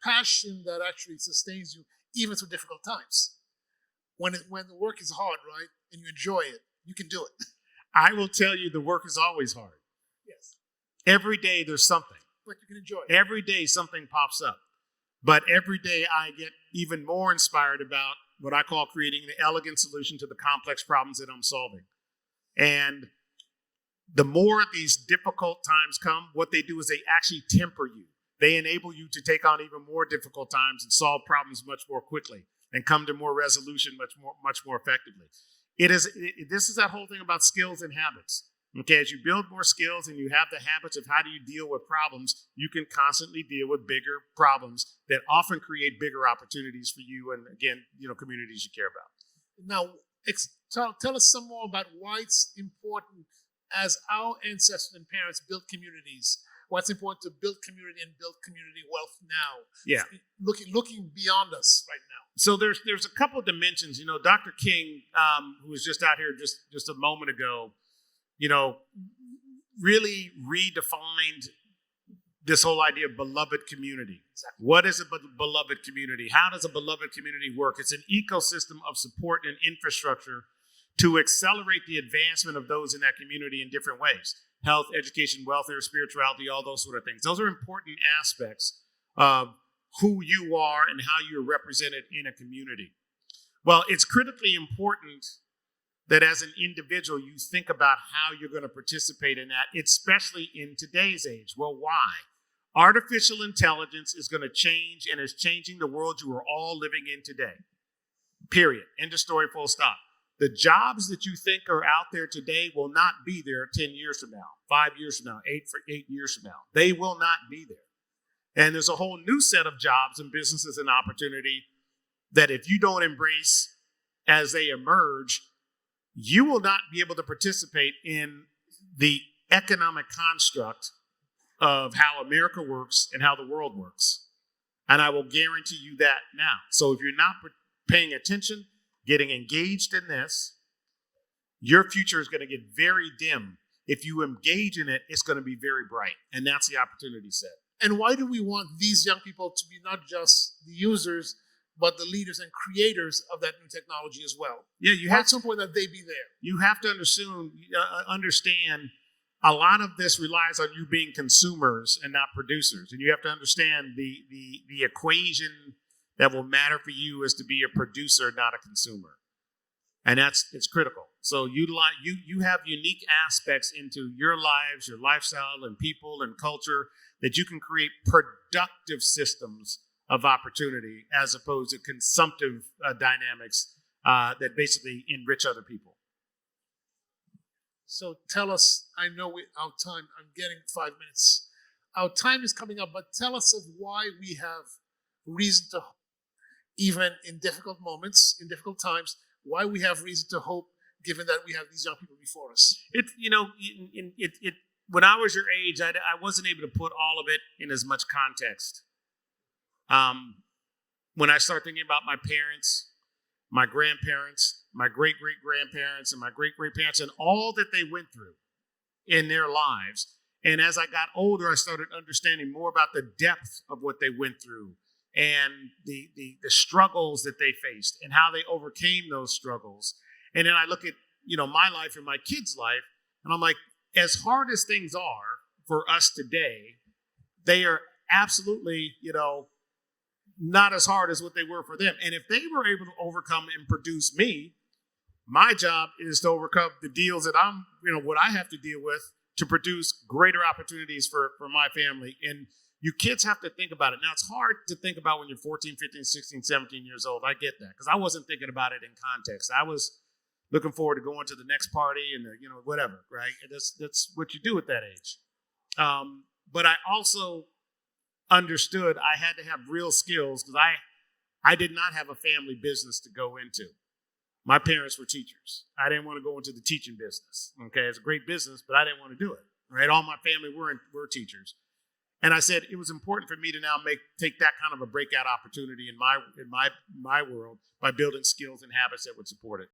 passion that actually sustains you even through difficult times. When the work is hard, right, and you enjoy it, you can do it. I will tell you, the work is always hard. Yes, Every day there's something. but you can enjoy it. Every day something pops up. But every day I get even more inspired about what I call creating the elegant solution to the complex problems that I'm solving. And the more these difficult times come, what they do is they actually temper you. They enable you to take on even more difficult times and solve problems much more quickly and come to more resolution much more effectively. This is that whole thing about skills and habits. Okay, as you build more skills and you have the habits of how do you deal with problems, you can constantly deal with bigger problems that often create bigger opportunities for you and, again, communities you care about. Now, tell us some more about why it's important as our ancestors and parents built communities. What's important to build community and build community wealth now? Yeah. Looking beyond us right now. So there's a couple of dimensions. Dr. King, who was just out here just a moment ago, really redefined this whole idea of beloved community. Exactly. What is a beloved community? How does a beloved community work? It's an ecosystem of support and infrastructure to accelerate the advancement of those in that community in different ways. Health, education, welfare, spirituality, all those sort of things. Those are important aspects of who you are and how you're represented in a community. Well, it's critically important that as an individual, you think about how you're going to participate in that, especially in today's age. Well, why? Artificial intelligence is going to change and is changing the world you are all living in today. Period. End of story, full stop. The jobs that you think are out there today will not be there 10 years from now, 5 years from now, 8 years from now. They will not be there. And there's a whole new set of jobs and businesses and opportunity that if you don't embrace as they emerge, you will not be able to participate in the economic construct of how America works and how the world works. And I will guarantee you that now. So if you're not paying attention, getting engaged in this, your future is going to get very dim. If you engage in it, it's going to be very bright. And that's the opportunity set. And why do we want these young people to be not just the users, but the leaders and creators of that new technology as well? Yeah, at some point that they be there. You have to understand a lot of this relies on you being consumers and not producers. And you have to understand the equation that will matter for you is to be a producer, not a consumer. And it's critical. So you have unique aspects into your lives, your lifestyle and people and culture that you can create productive systems of opportunity as opposed to consumptive dynamics that basically enrich other people. So tell us, I know our time, I'm getting 5 minutes. Our time is coming up, but tell us of why we have reason to hope, even in difficult moments, in difficult times, why we have reason to hope, given that we have these young people before us. When I was your age, I wasn't able to put all of it in as much context. When I start thinking about my parents, my grandparents, my great-great-grandparents, and my great-great-parents, and all that they went through in their lives, and as I got older, I started understanding more about the depth of what they went through and the struggles that they faced and how they overcame those struggles. And then I look at, my life and my kids' life, and I'm like, as hard as things are for us today, they are absolutely, not as hard as what they were for them. And if they were able to overcome and produce me, my job is to overcome the deals that what I have to deal with to produce greater opportunities for my family. And you kids have to think about it. Now, it's hard to think about when you're 14, 15, 16, 17 years old. I get that because I wasn't thinking about it in context. I was looking forward to going to the next party and, whatever, right? That's what you do at that age. But I also understood I had to have real skills because I did not have a family business to go into. My parents were teachers. I didn't want to go into the teaching business. Okay, it's a great business, but I didn't want to do it. Right? All my family were teachers. And I said it was important for me to now take that kind of a breakout opportunity in my world by building skills and habits that would support it.